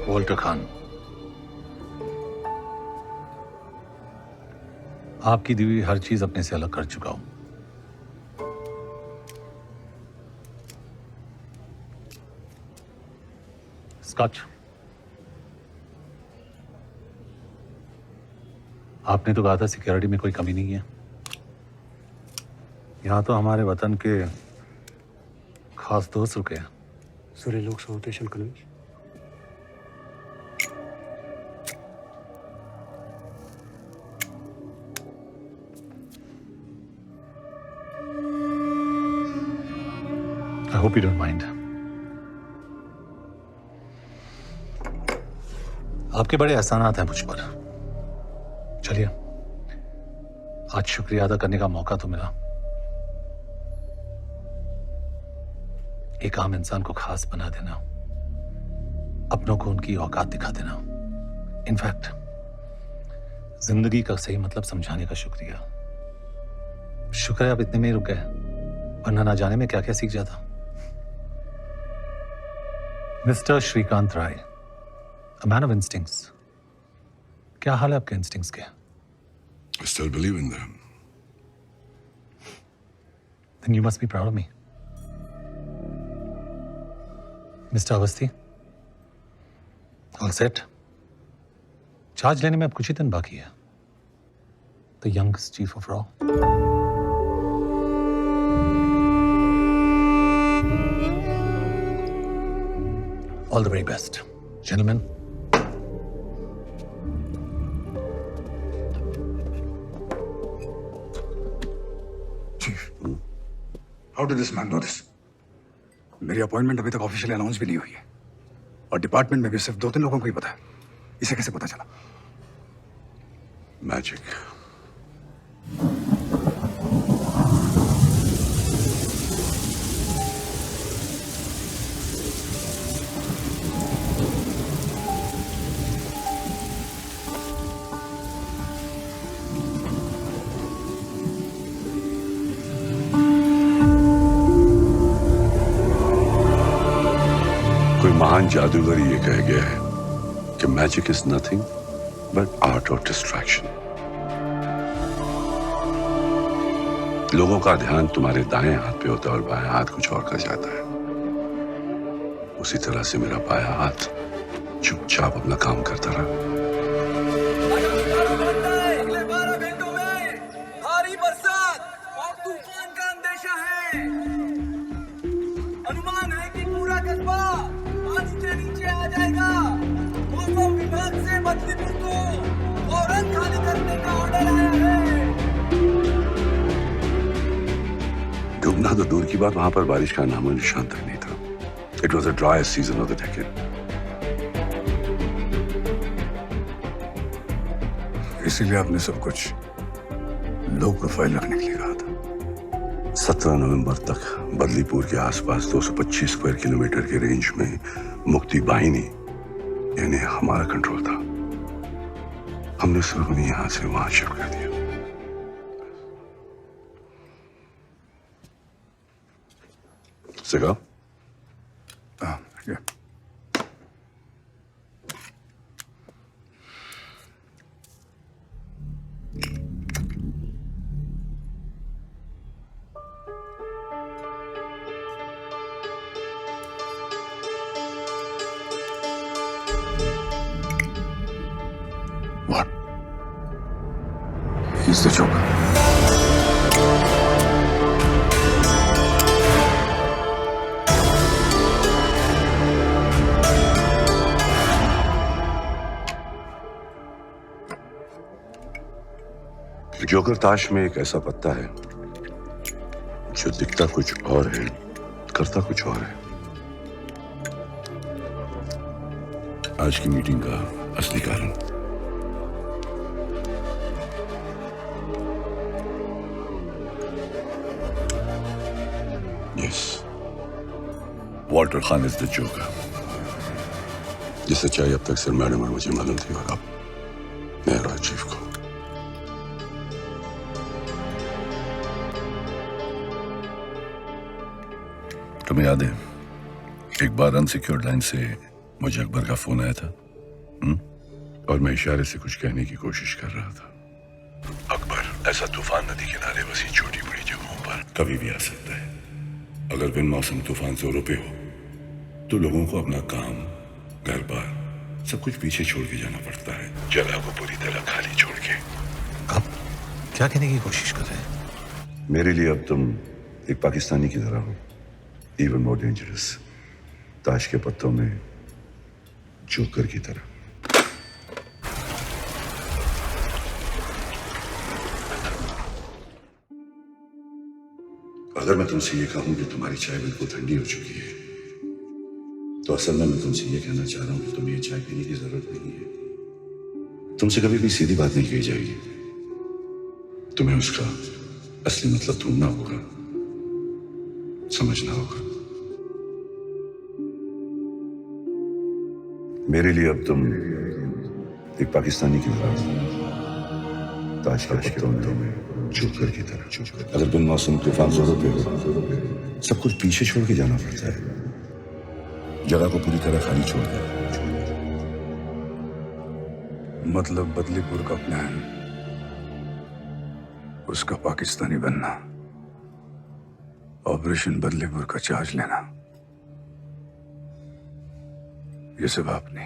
Walter Khan, आपकी दी हुई हर चीज अपने से अलग कर चुका हूं। स्कॉच, आपने तो कहा था सिक्योरिटी में कोई कमी नहीं है। यहां तो हमारे वतन के खास दोस्त रुके हैं। So it looks rotation colors. I hope you don't mind. आपके बड़े एहसानात हैं मुझ पर। चलिए, आज शुक्रिया अदा करने का मौका तो मिला। एक आम इंसान को खास बना देना, अपनों को उनकी औकात दिखा देना, इनफैक्ट जिंदगी का सही मतलब समझाने का शुक्रिया। शुक्र है आप इतने में ही रुक गए, वरना ना जाने में क्या क्या सीख जाता। Mister Shrikant Rai, a man of instincts. क्या हाल है आपके इंस्टिंक्ट्स के? I still believe in them. Then you must be proud of me. Mister Awasthi, all set? Charge लेने में अब कुछ ही दिन बाकी है। The youngest chief of raw. All the very best, gentleman. Chief, how did this man know this? मेरी appointment अभी तक ऑफिशियली अनाउंस भी नहीं हुई है और डिपार्टमेंट में भी सिर्फ 2-3 लोगों को ही पता है। इसे कैसे पता चला? Magic. कोई महान जादूगर ये कह गया है कि magic is nothing but art of distraction. लोगों का ध्यान तुम्हारे दाएं हाथ पे होता है और बाएं हाथ कुछ और कर जाता है। उसी तरह से मेरा बायां हाथ चुपचाप अपना काम करता रहा। अगले 12 घंटों में भारी बरसात और तूफान का अंदेशा है। अनुमान है कि पूरा कस्बा पानी के नीचे आ जाएगा। मौसम विभाग से बदलीपुर को फौरन खाली करने का ऑर्डर आया है। डूबना तो दूर की बात, वहां पर बारिश का नामो निशान तक नहीं था। It was the driest season of the decade. इसीलिए आपने सब कुछ लो प्रोफाइल रखने के लिए कहा था। 17 नवंबर तक बदलीपुर के आसपास 225 स्क्वायर किलोमीटर के रेंज में मुक्ति वाहिनी यानी हमारा कंट्रोल था। हमने सिर्फ उन्हें यहां से वहां शिफ्ट कर दिया। सिगा? Yeah. What? He's the Joker. Joker ताश में एक ऐसा पत्ता है जो दिखता कुछ और है, करता कुछ और है। आज की मीटिंग का असली कारण yes, Walter Khan is the joker. ये सच्चाई अब तक सिर्फ मैडम और मुझे मालूम थी और अब मैं रॉय चीफ को। तुम्हें याद है एक बार अनसिक्योर्ड लाइन से मुझे अकबर का फोन आया था और मैं इशारे से कुछ कहने की कोशिश कर रहा था। अकबर ऐसा तूफान नदी किनारे बसी छोटी बड़ी जगहों पर कभी भी आ सकता है। अगर बिन मौसम तूफान जोरों पे हो तो लोगों को अपना काम, घर बार सब कुछ पीछे छोड़ के जाना पड़ता है, जगह को पूरी तरह खाली छोड़ के। आप क्या कहने की कोशिश कर रहे हैं? मेरे लिए अब तुम एक पाकिस्तानी की तरह हो, इवन मोर डेंजरस, ताश के पत्तों में जोकर की तरह। अगर मैं तुमसे ये कहूं कि तुम्हारी चाय बिल्कुल ठंडी हो चुकी है, तो असल में मैं तुमसे ये कहना चाह रहा हूं कि तुम्हें ये चाय पीने की जरूरत नहीं है। तुमसे कभी भी सीधी बात नहीं कही जाएगी, तुम्हें उसका असली मतलब ढूंढना होगा, समझना होगा। मेरे लिए अब तुम एक पाकिस्तानी की तरह हो, ताश के पत्तों में जोकर की तरह। अगर बिन मौसम तूफान जोरों पे हो, सब कुछ पीछे छोड़ के जाना पड़ता है, जगह को पूरी तरह खाली छोड़ कर। मतलब बदलीपुर का प्लान, उसका पाकिस्तानी बनना, ऑपरेशन बदलीपुर का चार्ज लेना, ये सब आपने।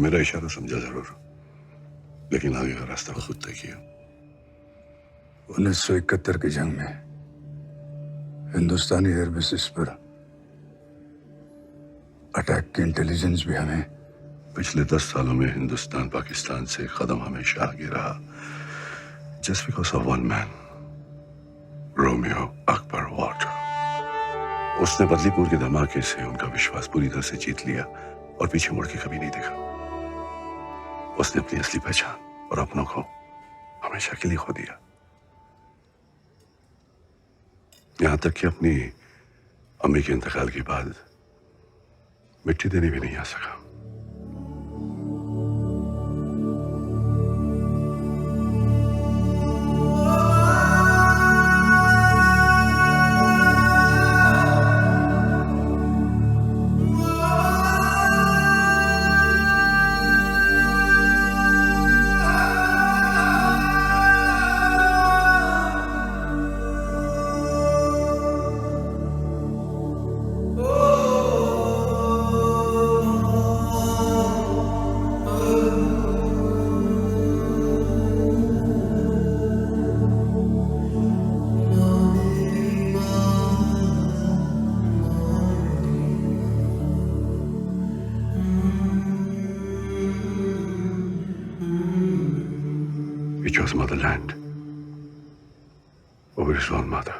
मेरा इशारा समझा जरूर, लेकिन आगे का रास्ता खुद तय किया। 1971 की जंग में हिंदुस्तानी एयर बेसिस पर अटैक की इंटेलिजेंस भी हमें। पिछले 10 सालों में हिंदुस्तान पाकिस्तान से कदम हमेशा आगे रहा, just because of one man, Romeo Akbar Walter. उसने बदलीपुर के धमाके से उनका विश्वास पूरी तरह से जीत लिया और पीछे मुड़ के कभी नहीं देखा। उसने अपनी असली पहचान और अपनों को हमेशा के लिए खो दिया, यहां तक कि अपनी अम्मी के इंतकाल के बाद मिट्टी देने भी नहीं आ सका। We chose motherland over his own mother.